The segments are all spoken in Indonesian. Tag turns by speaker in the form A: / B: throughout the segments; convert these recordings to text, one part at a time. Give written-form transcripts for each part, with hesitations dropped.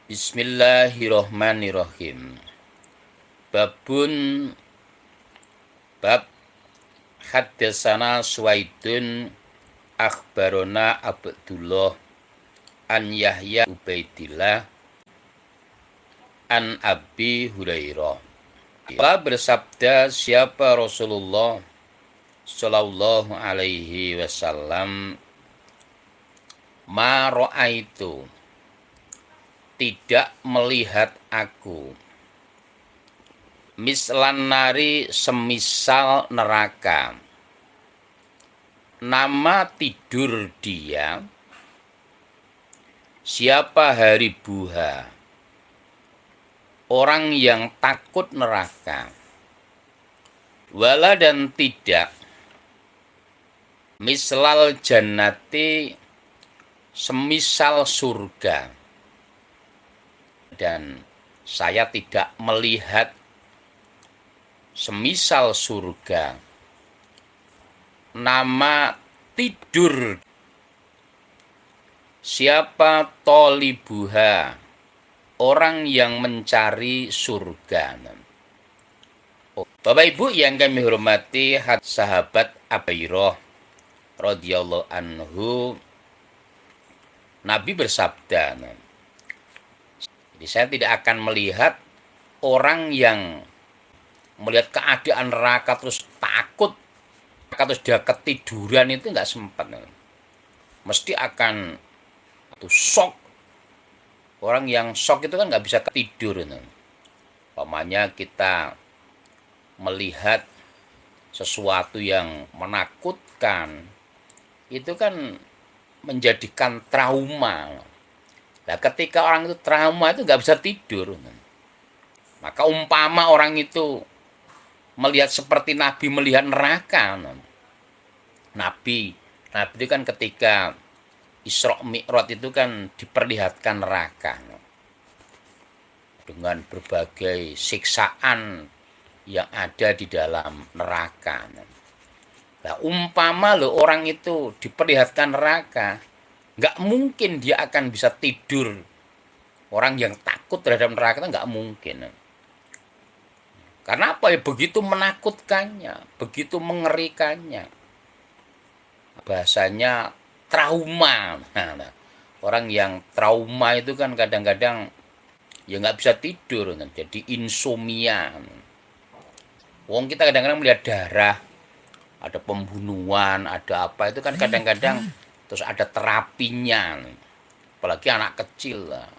A: Bismillahirrohmanirrohim. Babun bab Haddatsana Suwaidun akhbarona Abdullah an Yahya Ubaidillah an Abi Hurairah. Allah bersabda, siapa Rasulullah Shallallahu alaihi wasallam, ma ra'aitu, tidak melihat aku, mislan nari, semisal neraka, nama tidur dia, siapa haribuha, orang yang takut neraka, wala dan tidak, mislal jannati, semisal surga, dan saya tidak melihat semisal surga, nama tidur siapa tolibuha, orang yang mencari surga. Bapak Ibu yang kami hormati, sahabat Abu Hurairah radhiyallahu anhu, Nabi bersabda, jadi saya tidak akan melihat orang yang melihat keadaan neraka terus takut, terus dia ketiduran, itu nggak sempat. Mesti akan shock. Orang yang shock itu kan nggak bisa tidur. Umpamanya kita melihat sesuatu yang menakutkan, itu kan menjadikan trauma. Nah, ketika orang itu trauma itu nggak bisa tidur. Maka umpama orang itu melihat seperti Nabi melihat neraka. Nabi itu kan ketika Isra Mi'raj itu kan diperlihatkan neraka dengan berbagai siksaan yang ada di dalam neraka. Nah, umpama orang itu diperlihatkan neraka, nggak mungkin dia akan bisa tidur. Orang yang takut terhadap neraka itu nggak mungkin. Karena apa ya? Begitu menakutkannya, begitu mengerikannya. Bahasanya trauma. Nah, orang yang trauma itu kan kadang-kadang ya nggak bisa tidur, jadi insomnia. Wong kita kadang-kadang melihat darah, ada pembunuhan, ada apa, itu kan kadang-kadang terus ada terapinya, apalagi anak kecil lah,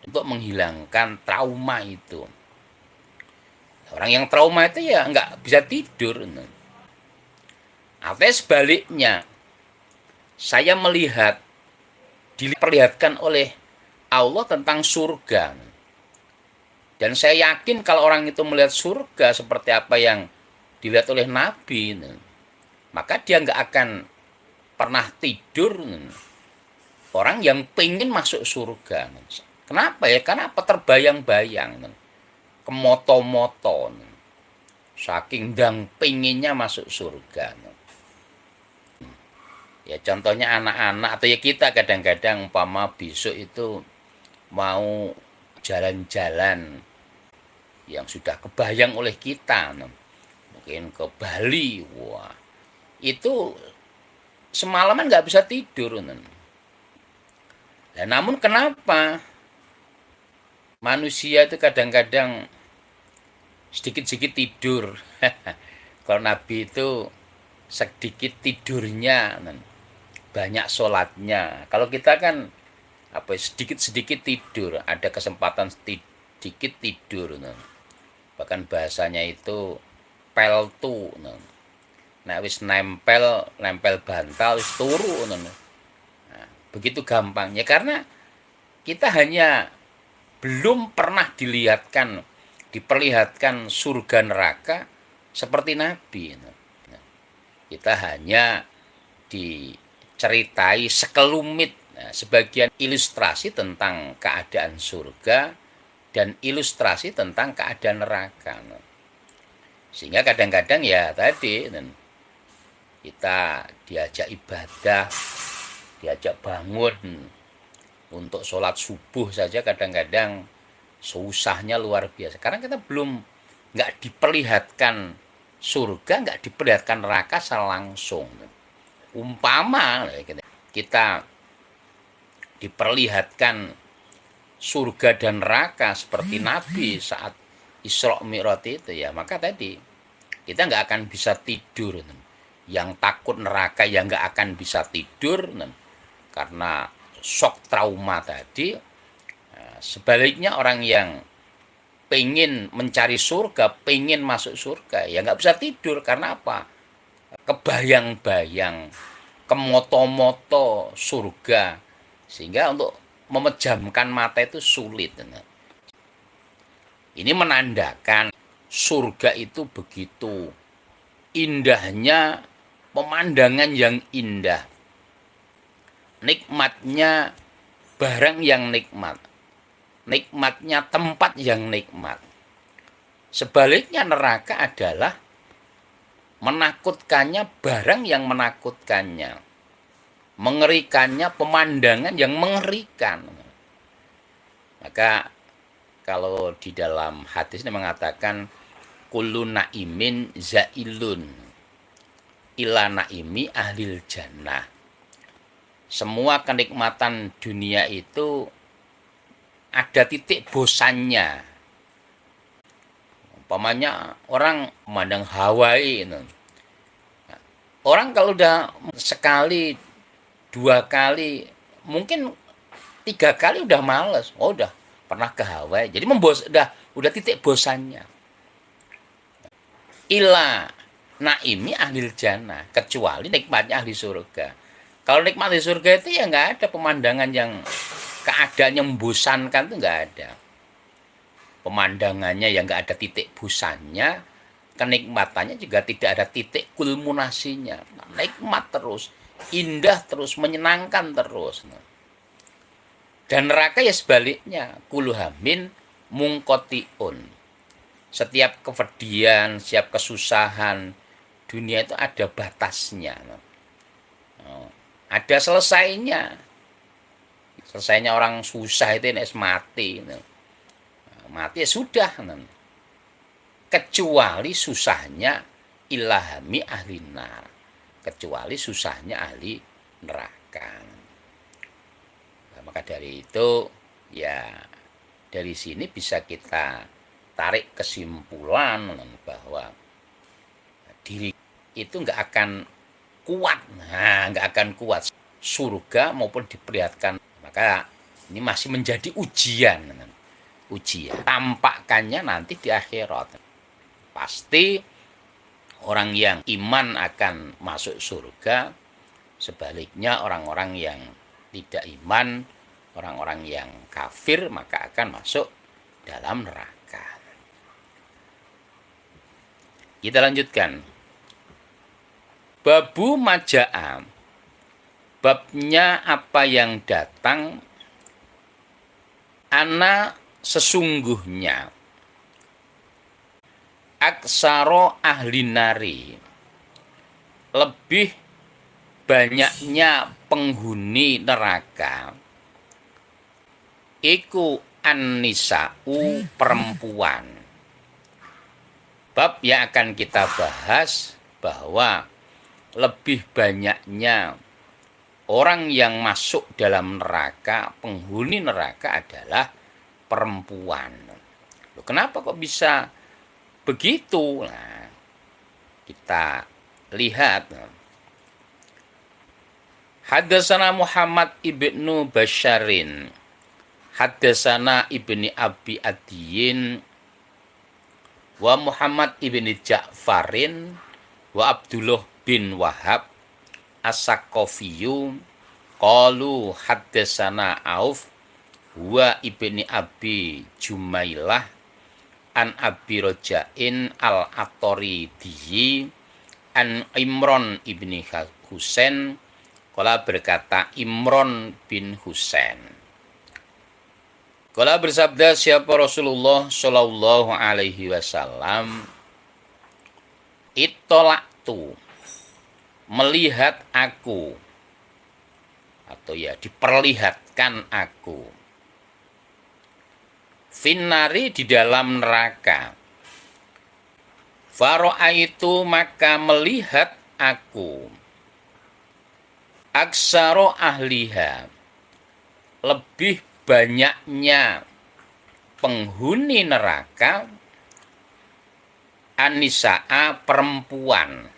A: untuk menghilangkan trauma itu. Orang yang trauma itu ya nggak bisa tidur. Atau sebaliknya, saya melihat, diperlihatkan oleh Allah tentang surga, dan saya yakin kalau orang itu melihat surga seperti apa yang dilihat oleh Nabi, maka dia nggak akan pernah tidur. Orang yang pengen masuk surga, kenapa ya? Karena apa? Terbayang-bayang, kemoto-moto, saking dang pengennya masuk surga. Ya contohnya anak-anak atau ya kita kadang-kadang umpama besok itu mau jalan-jalan yang sudah kebayang oleh kita, mungkin ke Bali, wah itu semalaman nggak bisa tidur. Nah, namun kenapa manusia itu kadang-kadang sedikit-sedikit tidur? Kalau Nabi itu sedikit tidurnya, banyak sholatnya. Kalau kita kan apa sedikit-sedikit tidur, ada kesempatan sedikit tidur. Bahkan bahasanya itu peltu. Nah, wis nempel bantal wis turu. Nah, begitu gampangnya karena kita hanya belum pernah diperlihatkan surga neraka seperti Nabi. Kita hanya diceritai sekelumit, sebagian ilustrasi tentang keadaan surga dan ilustrasi tentang keadaan neraka. Sehingga kadang-kadang ya tadi kita diajak ibadah, diajak bangun, Untuk sholat subuh saja kadang-kadang susahnya luar biasa. Karena kita belum nggak diperlihatkan surga, nggak diperlihatkan neraka secara langsung. Umpama kita diperlihatkan surga dan neraka seperti Nabi saat Isra Mi'raj itu ya, maka tadi kita nggak akan bisa tidur. Yang takut neraka yang nggak akan bisa tidur karena shock trauma tadi. Sebaliknya orang yang pengen mencari surga, pengen masuk surga, ya nggak bisa tidur. Karena apa? Kebayang-bayang, kemoto-moto surga. Sehingga untuk memejamkan mata itu sulit. Ini menandakan surga itu begitu indahnya, pemandangan yang indah. Nikmatnya barang yang nikmat. Nikmatnya tempat yang nikmat. Sebaliknya neraka adalah menakutkannya barang yang menakutkannya. Mengerikannya pemandangan yang mengerikan. Maka kalau di dalam hadis ini mengatakan kullu naimin zailun ila naimi ahlil jannah. Semua kenikmatan dunia itu ada titik bosannya. Umpamanya orang memandang Hawaii. Orang kalau udah sekali, 2 kali, mungkin 3 kali udah males. Oh, udah pernah ke Hawaii. Jadi udah titik bosannya. Ila naimi ahlil jannah, kecuali nikmatnya ahli surga. Kalau nikmat ahli surga itu ya nggak ada pemandangan yang keadaan yang membosankan, itu nggak ada. Pemandangannya yang nggak ada titik bosannya, kenikmatannya juga tidak ada titik kulminasinya. Nikmat terus, indah terus, menyenangkan terus. Dan neraka ya sebaliknya, kuluhamin mungkotiun. Setiap kepedihan, setiap kesusahan dunia itu ada batasnya. Ada selesainya. Selesainya orang susah itu mati. Mati ya sudah. Kecuali susahnya ilahami ahli nar. Kecuali susahnya ahli neraka. Nah, maka dari itu ya dari sini bisa kita tarik kesimpulan bahwa diri itu nggak akan kuat, nggak akan kuat surga maupun diperlihatkan. Maka ini masih menjadi ujian. Tampakkannya nanti di akhirat pasti orang yang iman akan masuk surga, sebaliknya orang-orang yang tidak iman, orang-orang yang kafir maka akan masuk dalam neraka. Kita lanjutkan. Babu majaa. Babnya apa yang datang. Ana sesungguhnya. Aksaro ahli nari. Lebih banyaknya penghuni neraka. Iku an-nisa'u perempuan. Bab yang akan kita bahas bahwa lebih banyaknya orang yang masuk dalam neraka, penghuni neraka adalah perempuan. Loh, kenapa kok bisa begitu? Nah, kita lihat. Haddatsana Muhammad ibnu Basyarin. Haddatsana ibni Abi Adiyin. Wa Muhammad ibni Ja'farin wa Abdullah bin Wahab as-Saqafiyu qalu haddatsana Auf wa ibni Abi Jumailah an Abi Rojain al-Atoridi an Imron ibni Husain qala berkata Imron bin Husain. Kala bersabda siapa Rasulullah Shallallahu Alaihi Wasallam, Ittolaktu melihat aku, atau ya diperlihatkan memperlihatkan aku. Finnari di dalam neraka. Faro'aitu maka melihat aku. Aksaro ahliha. Lebih banyaknya penghuni neraka. Anisa'a perempuan.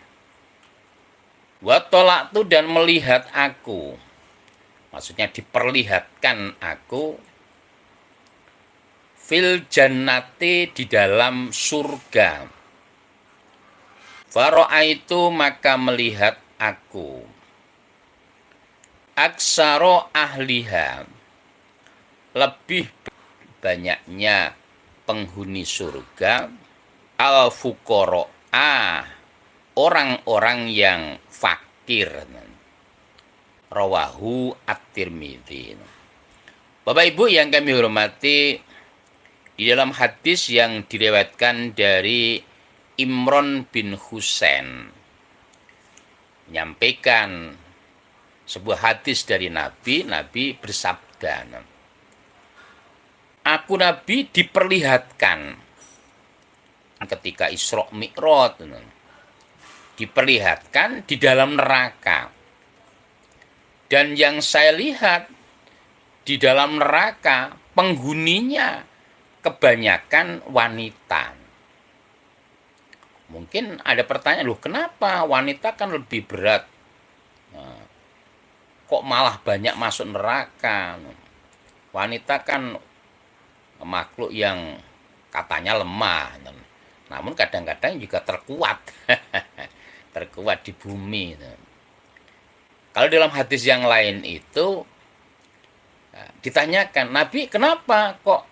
A: Watolaktu dan melihat aku. Maksudnya diperlihatkan aku. Fil jannati di dalam surga. Faro'aitu maka melihat aku. Aksaro ahliha. Lebih banyaknya penghuni surga. Al-fuqara'a. Orang-orang yang fakir. Rawahu at-Tirmidzi. Bapak Ibu yang kami hormati, di dalam hadis yang diriwayatkan dari Imran bin Husain menyampaikan sebuah hadis dari Nabi bersabda, aku Nabi diperlihatkan ketika Isra Mi'raj, diperlihatkan di dalam neraka. Dan yang saya lihat di dalam neraka, penghuninya kebanyakan wanita. Mungkin ada pertanyaan, loh kenapa wanita kan lebih berat? Nah, kok malah banyak masuk neraka? Wanita kan makhluk yang katanya lemah. Namun kadang-kadang juga terkuat. Terkuat di bumi. Kalau dalam hadis yang lain itu ditanyakan, Nabi kenapa kok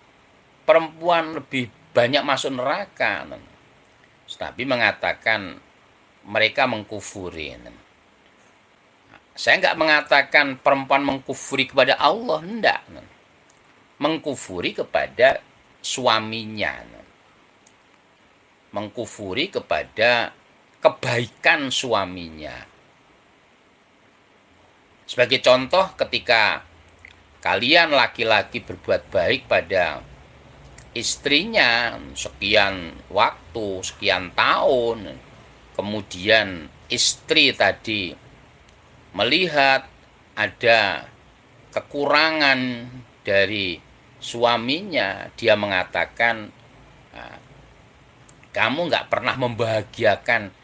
A: perempuan lebih banyak masuk neraka? Nabi mengatakan mereka mengkufuri. Saya enggak mengatakan perempuan mengkufuri kepada Allah, enggak. Mengkufuri kepada suaminya. Mengkufuri kepada kebaikan suaminya. Sebagai contoh, ketika kalian laki-laki berbuat baik pada istrinya sekian waktu, sekian tahun, kemudian istri tadi melihat ada kekurangan dari suaminya, dia mengatakan, kamu nggak pernah membahagiakan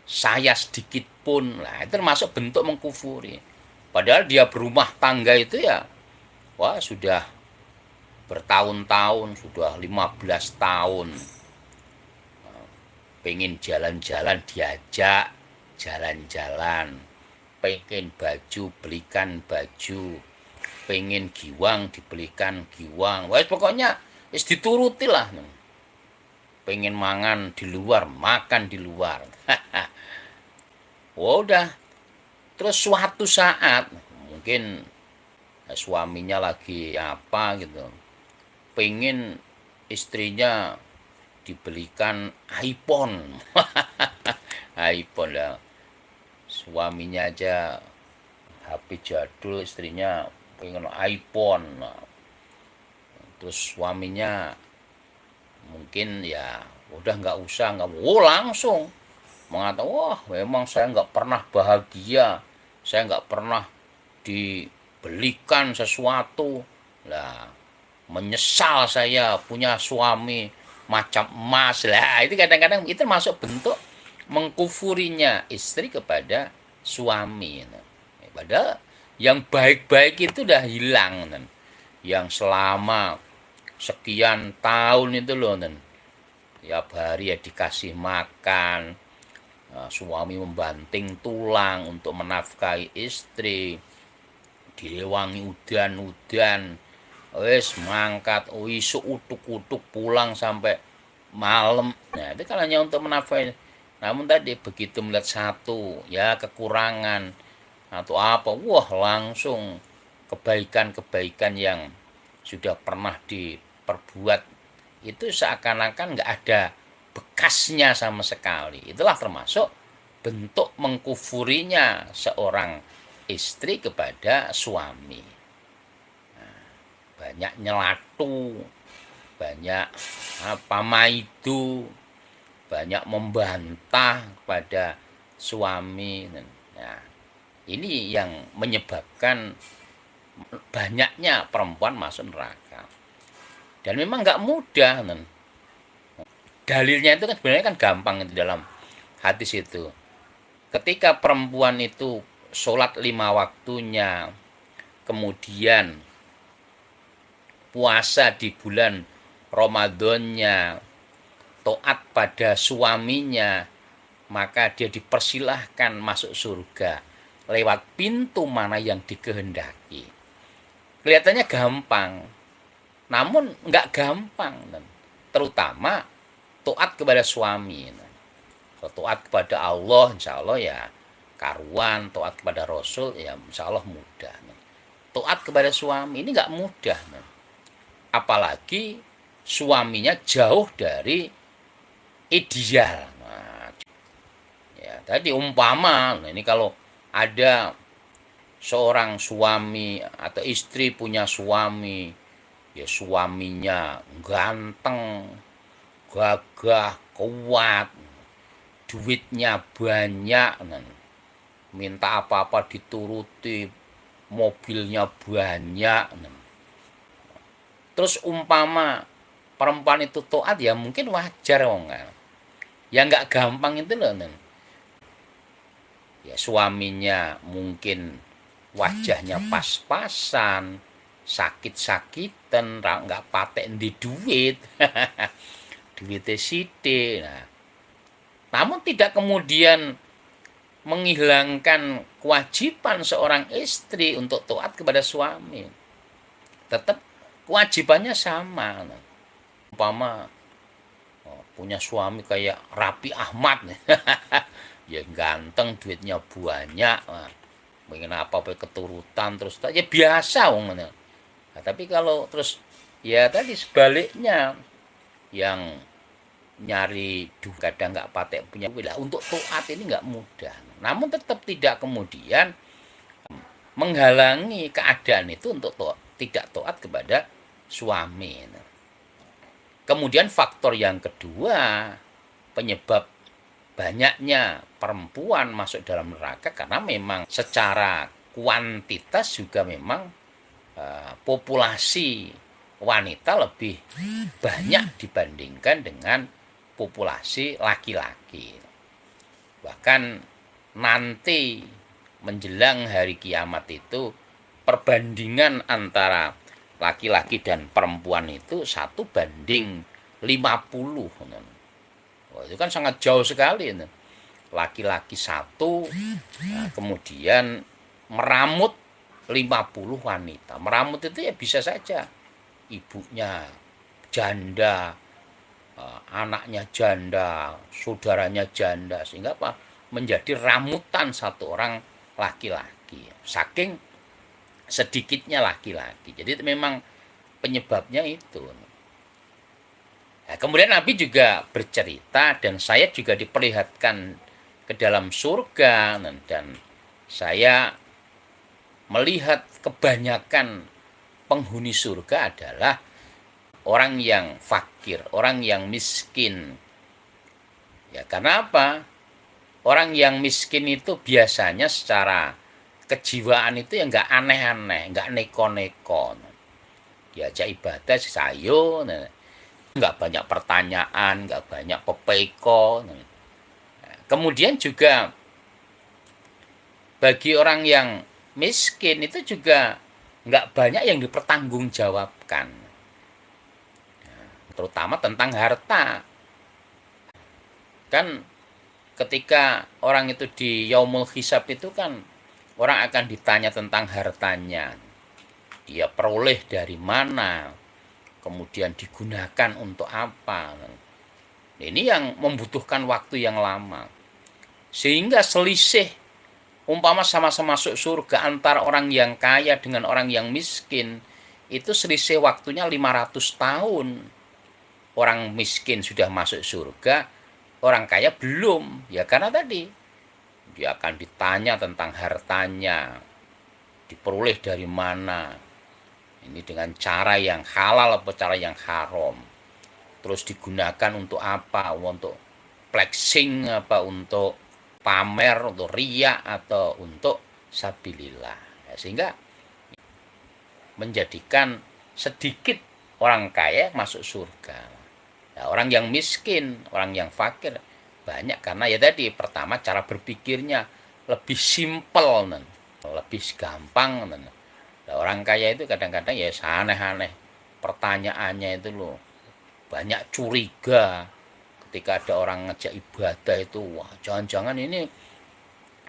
A: saya sedikit pun. Nah, itu termasuk bentuk mengkufuri. Padahal dia berumah tangga itu ya, wah sudah bertahun-tahun, sudah 15 tahun. Pengen jalan-jalan diajak jalan-jalan. Pengen baju, belikan baju. Pengen giwang, dibelikan giwang. Wah pokoknya wis dituruti lah. Pengen mangan di luar, makan di luar. Wah udah. Terus suatu saat mungkin suaminya lagi apa gitu, pengen istrinya dibelikan iPhone. iPhone lah, suaminya aja HP jadul, istrinya pengen iPhone. Nah, terus suaminya mungkin ya udah nggak usah, langsung mengatakan, wah memang saya nggak pernah bahagia, saya nggak pernah dibelikan sesuatu lah, menyesal saya punya suami macam emas lah. Itu kadang-kadang itu masuk bentuk mengkufurinya istri kepada suami. Padahal yang baik-baik itu udah hilang, yang selama sekian tahun itu loh, tiap hari ya dikasih makan, suami membanting tulang untuk menafkahi istri, direwangi udan-udan, wis mangkat isuk utuk-utuk pulang sampai malam. Nah, itu kan hanya untuk menafkahi. Namun tadi begitu melihat satu ya kekurangan atau apa, wah langsung kebaikan-kebaikan yang sudah pernah diperbuat itu seakan-akan nggak ada bekasnya sama sekali. Itulah termasuk bentuk mengkufurinya seorang istri kepada suami. banyak nyelatu, banyak maidu, banyak membantah kepada suami. Nah, ini yang menyebabkan banyaknya perempuan masuk neraka. Dan memang nggak mudah. Dalilnya itu kan sebenarnya kan gampang itu dalam hadis itu. Ketika perempuan itu sholat 5 waktunya, kemudian puasa di bulan Ramadannya, taat pada suaminya, maka dia dipersilahkan masuk surga lewat pintu mana yang dikehendaki. Kelihatannya gampang, namun nggak gampang, terutama taat kepada suami. Kalau taat kepada Allah, insya Allah ya karuan. Taat kepada Rasul, ya insya Allah mudah. Taat kepada suami ini nggak mudah. Apalagi suaminya jauh dari ideal. Nah, ya, tadi umpama, ini kalau ada seorang suami atau istri punya suami, ya suaminya ganteng, gagah, kuat, duitnya banyak, minta apa-apa dituruti, mobilnya banyak. Terus umpama perempuan itu taat, ya mungkin wajar wong kan. Ya nggak gampang itu loh. Ya suaminya mungkin wajahnya pas-pasan, sakit-sakitan, nggak patek di duit. Duitnya sithik. Nah, namun tidak kemudian menghilangkan kewajiban seorang istri untuk taat kepada suami. Tetap kewajibannya sama. Umpama punya suami kayak Raffi Ahmad, ya ganteng, duitnya banyak, pengen apa-apa keturutan, terus ya biasa wong. Nah, tapi kalau terus ya tadi sebaliknya, yang nyari kadang nggak patek punya wilayah untuk taat ini nggak mudah. Namun tetap tidak kemudian menghalangi keadaan itu untuk tidak taat kepada suami. Kemudian faktor yang kedua penyebab banyaknya perempuan masuk dalam neraka karena memang secara kuantitas juga memang populasi wanita lebih banyak dibandingkan dengan populasi laki-laki. Bahkan nanti menjelang hari kiamat itu perbandingan antara laki-laki dan perempuan itu 1:50. Wah, itu kan sangat jauh sekali. Laki-laki 1, nah, kemudian meramut 50 wanita. Meramut itu ya bisa saja ibunya janda, anaknya janda, saudaranya janda, sehingga apa? Menjadi ramutan satu orang laki-laki. Saking sedikitnya laki-laki. Jadi memang penyebabnya itu. Nah, kemudian Nabi juga bercerita dan saya juga diperlihatkan ke dalam surga, dan saya melihat kebanyakan penghuni surga adalah orang yang fakir, orang yang miskin. Ya, karena apa? Orang yang miskin itu biasanya secara kejiwaan itu ya nggak aneh-aneh, nggak neko-neko. Diajak ibadah sayo, nggak banyak pertanyaan, nggak banyak pepeko. Kemudian juga bagi orang yang miskin itu juga nggak banyak yang dipertanggungjawabkan, terutama tentang harta. Kan ketika orang itu di yaumul hisab itu kan orang akan ditanya tentang hartanya, dia peroleh dari mana, kemudian digunakan untuk apa. Ini yang membutuhkan waktu yang lama, sehingga selisih umpama sama-sama masuk surga antara orang yang kaya dengan orang yang miskin itu selisih waktunya 500 tahun. Orang miskin sudah masuk surga, orang kaya belum. Ya karena tadi dia akan ditanya tentang hartanya, diperoleh dari mana, Ini dengan cara yang halal atau cara yang haram. Terus digunakan untuk apa? Untuk flexing apa, untuk pamer, untuk riya, atau untuk sabilillah. Ya, sehingga menjadikan sedikit orang kaya masuk surga. Nah, orang yang miskin, orang yang fakir banyak, karena ya tadi pertama cara berpikirnya lebih simpel, lebih gampang. Nah, orang kaya itu kadang-kadang ya aneh-aneh pertanyaannya itu loh, banyak curiga ketika ada orang ngejak ibadah itu, wah jangan-jangan ini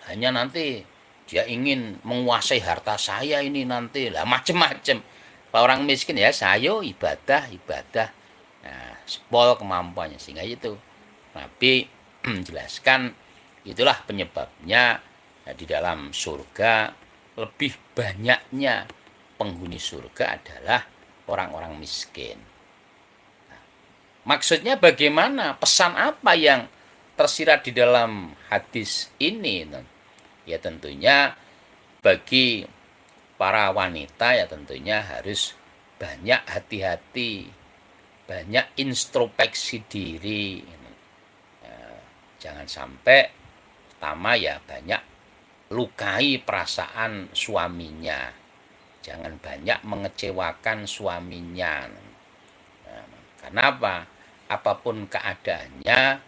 A: hanya nanti dia ingin menguasai harta saya ini nanti lah, macem-macem. Kalau orang miskin ya saya ibadah ibadah, nah spol kemampuannya, sehingga itu Nabi menjelaskan itulah penyebabnya. Nah, di dalam surga lebih banyaknya penghuni surga adalah orang-orang miskin. Maksudnya bagaimana? Pesan apa yang tersirat di dalam hadis ini? Ya tentunya bagi para wanita ya tentunya harus banyak hati-hati, banyak introspeksi diri. Jangan sampai pertama ya banyak lukai perasaan suaminya. Jangan banyak mengecewakan suaminya. Kenapa? Apapun keadaannya,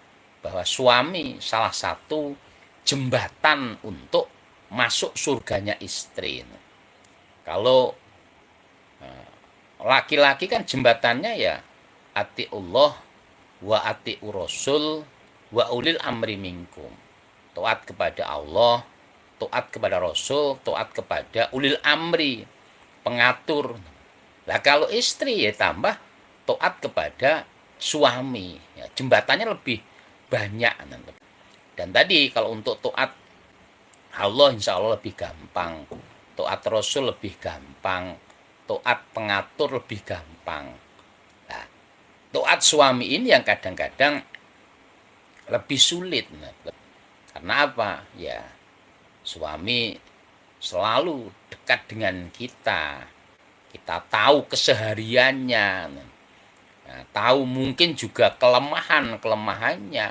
A: bahwa suami salah satu jembatan untuk masuk surganya istri. Kalau laki-laki kan jembatannya ya atiullah wa atiur rasul wa ulil amri minkum. Taat kepada Allah, taat kepada Rasul, taat kepada ulil amri, pengatur. Lah kalau istri ya tambah taat kepada suami, ya, jembatannya lebih banyak. Dan tadi kalau untuk taat Allah insya Allah lebih gampang, taat Rasul lebih gampang, taat pengatur lebih gampang. Nah, taat suami ini yang kadang-kadang lebih sulit. Karena apa? Ya, suami selalu dekat dengan kita. Kita tahu kesehariannya. Nah, tahu mungkin juga kelemahannya.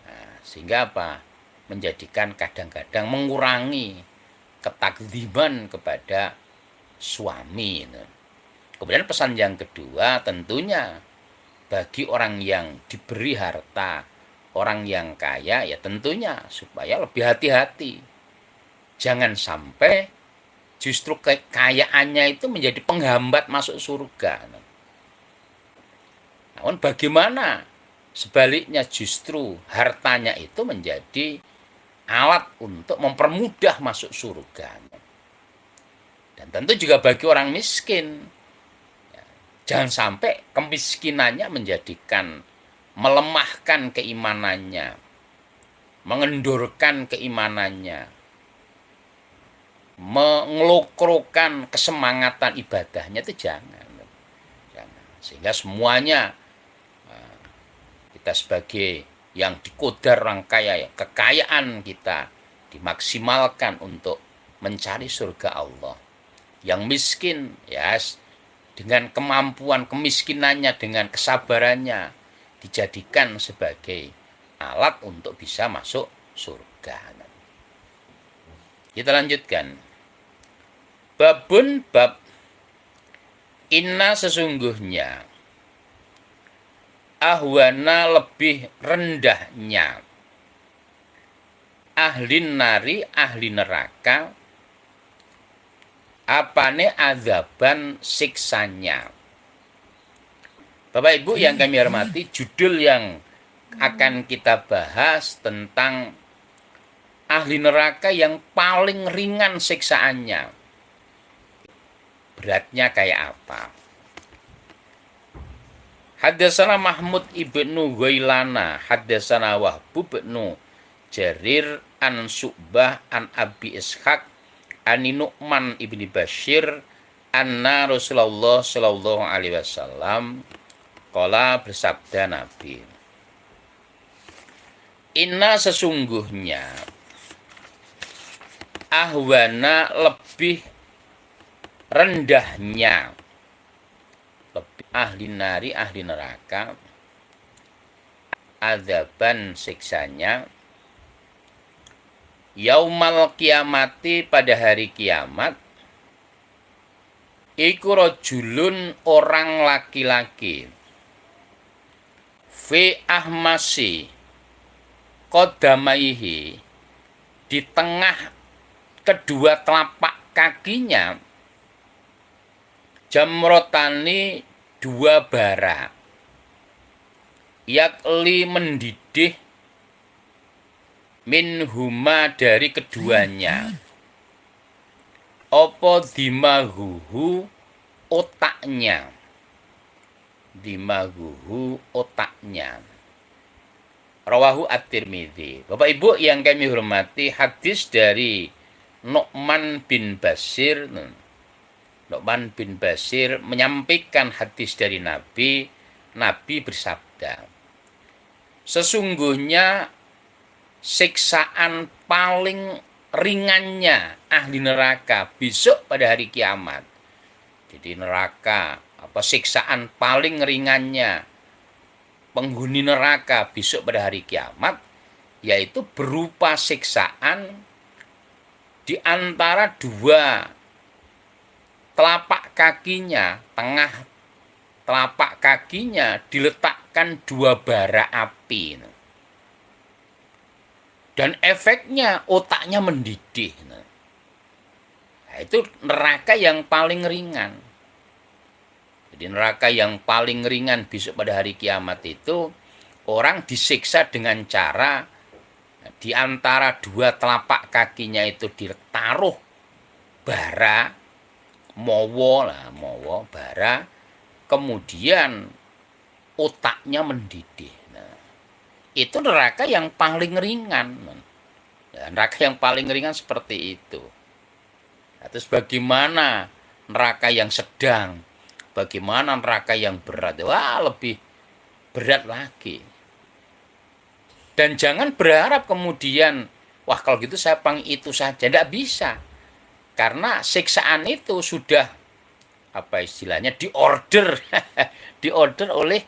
A: Nah, sehingga apa? Menjadikan kadang-kadang mengurangi ketakziman kepada suami. Kemudian pesan yang kedua tentunya bagi orang yang diberi harta, orang yang kaya ya tentunya supaya lebih hati-hati. Jangan sampai justru kekayaannya itu menjadi penghambat masuk surga. Namun bagaimana sebaliknya justru hartanya itu menjadi alat untuk mempermudah masuk surga. Dan tentu juga bagi orang miskin, jangan sampai kemiskinannya menjadikan melemahkan keimanannya, mengendurkan keimanannya, mengelokrokan kesemangatan ibadahnya, itu jangan. Sehingga semuanya kita sebagai yang dikodar orang kaya, kekayaan kita dimaksimalkan untuk mencari surga Allah. Yang miskin ya dengan kemampuan kemiskinannya, dengan kesabarannya dijadikan sebagai alat untuk bisa masuk surga. Kita lanjutkan. Babun bab inna sesungguhnya ahwana lebih rendahnya ahlin nari ahli neraka apane azaban siksanya. Bapak Ibu yang kami hormati, judul yang akan kita bahas tentang ahli neraka yang paling ringan siksaannya. Beratnya kayak apa? Haddatsana Mahmud ibnu Ghailana, haddatsana Wahb ibnu Jarir an Syu'bah an Abi Ishaq an Nu'man ibni Bashir anna Rasulullah sallallahu alaihi wasallam qala, bersabda Nabi, inna sesungguhnya ahwana lebih rendahnya lebih ahli nari, ahli neraka, azaban siksanya, yaumal kiamati pada hari kiamat, iku rajulun orang laki-laki, fi ahmasi qadamaihi di tengah kedua telapak kakinya, jamrotani dua bara, yakli mendidih minhuma dari keduanya, opo dimahuhu otaknya, dimahuhu otaknya. Rawahu at-Tirmidzi. Bapak Ibu yang kami hormati, hadis dari Nu'man bin Bashir. Nu'man bin Bashir menyampaikan hadis dari Nabi. Nabi bersabda, sesungguhnya siksaan paling ringannya ahli neraka besok pada hari kiamat. Jadi neraka, siksaan paling ringannya penghuni neraka besok pada hari kiamat, yaitu berupa siksaan di antara dua telapak kakinya, tengah telapak kakinya diletakkan dua bara api. Dan efeknya otaknya mendidih. Nah, itu neraka yang paling ringan. Jadi neraka yang paling ringan besok pada hari kiamat itu orang disiksa dengan cara di antara dua telapak kakinya itu ditaruh bara, mowo bara, kemudian otaknya mendidih. Nah, itu neraka yang paling ringan. Nah, neraka yang paling ringan seperti itu. Nah, terus bagaimana neraka yang sedang? Bagaimana neraka yang berat? Wah, lebih berat lagi. Dan jangan berharap kemudian, wah kalau gitu saya pang itu saja. Tidak bisa. Karena siksaan itu sudah, diorder. Diorder oleh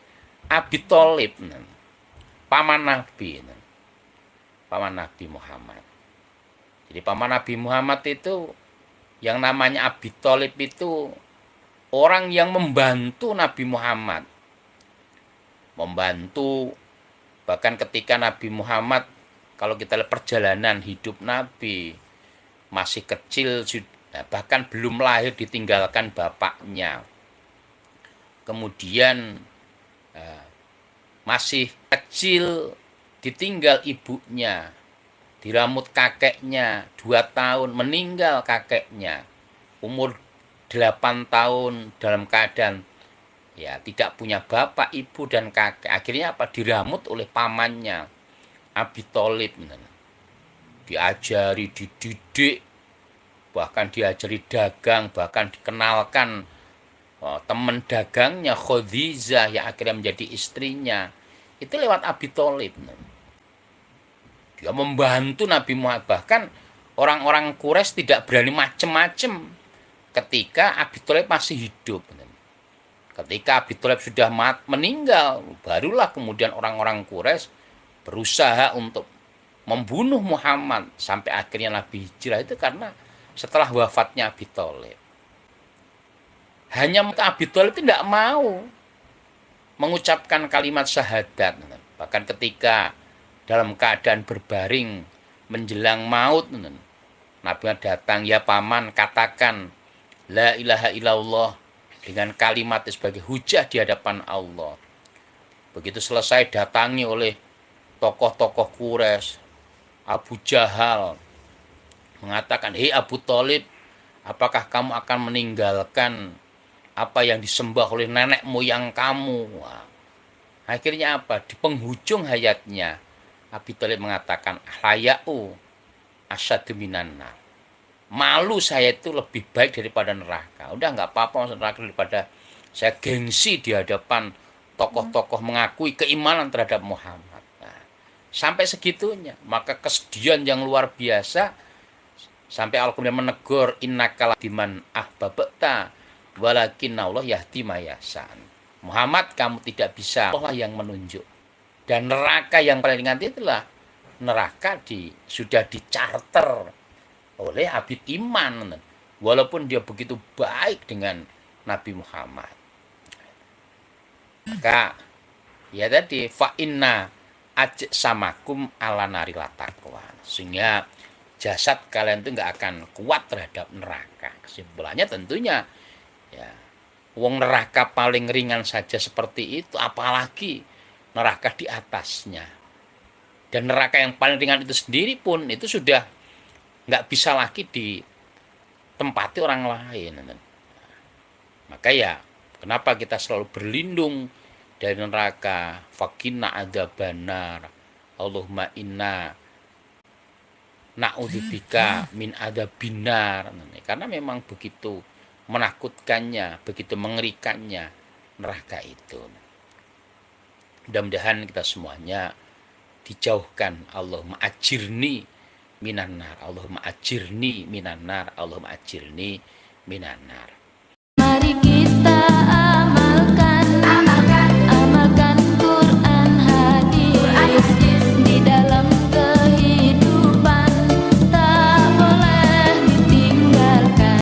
A: Abi Thalib, paman Nabi. Paman Nabi Muhammad. Jadi paman Nabi Muhammad itu, yang namanya Abi Thalib itu, orang yang membantu Nabi Muhammad. Membantu, bahkan ketika Nabi Muhammad, kalau kita lihat perjalanan hidup Nabi, masih kecil, bahkan belum lahir ditinggalkan bapaknya. Kemudian masih kecil ditinggal ibunya, diramut kakeknya 2 tahun, meninggal kakeknya. Umur 8 tahun dalam keadaan tidak punya bapak, ibu, dan kakek. Akhirnya diramut oleh pamannya Abi Thalib. Diajari, dididik, bahkan diajari dagang, bahkan dikenalkan teman dagangnya Khadijah yang akhirnya menjadi istrinya. Itu lewat Abi Thalib. Dia membantu Nabi Muhammad. Bahkan orang-orang Quraisy tidak berani macam-macam ketika Abi Thalib masih hidup. Ketika Abi Thalib sudah meninggal, barulah kemudian orang-orang Quraisy berusaha untuk membunuh Muhammad sampai akhirnya Nabi hijrah. Itu karena setelah wafatnya Abi Thalib. Hanya Abi Thalib tidak mau mengucapkan kalimat syahadat. Bahkan ketika dalam keadaan berbaring menjelang maut, Nabi datang, ya paman, katakan la ilaha illallah dengan kalimat sebagai hujah di hadapan Allah. Begitu selesai datangi oleh tokoh-tokoh Quraisy, Abu Jahal mengatakan, hei Abu Thalib, apakah kamu akan meninggalkan apa yang disembah oleh nenek moyang kamu? Wah. Akhirnya di penghujung hayatnya Abi Thalib mengatakan, haya'u asyadu minan nar. Malu saya itu lebih baik daripada neraka. Udah nggak apa-apa masuk neraka daripada saya gengsi di hadapan tokoh-tokoh mengakui keimanan terhadap Muhammad. Nah, sampai segitunya, maka kesedihan yang luar biasa Sampai Allah kemudian menegur, innaka ladiman ahbabta walakinna Allah yahdi mayasa. Muhammad, kamu tidak bisa, Allah yang menunjuk. Dan neraka yang paling ringan itulah neraka sudah dicarter oleh Abid Iman, walaupun dia begitu baik dengan Nabi Muhammad. Maka ya tadi fa inna ajsamakum ala nari latakwa, sehingga jasad kalian itu nggak akan kuat terhadap neraka. Kesimpulannya tentunya ya, wong neraka paling ringan saja seperti itu, apalagi neraka di atasnya. Dan neraka yang paling ringan itu sendiri pun itu sudah nggak bisa lagi ditempati orang lain. Maka ya, kenapa kita selalu berlindung dari neraka? Fakina adzabannar, Allahumma inna na'udzubika min adzabinar. Karena memang begitu menakutkannya, begitu mengerikannya neraka itu. Mudah-mudahan kita semuanya dijauhkan. Allahumma ajirni minan nar, Allahumma ajirni minan nar, Allahumma ajirni minan nar.
B: Mari kita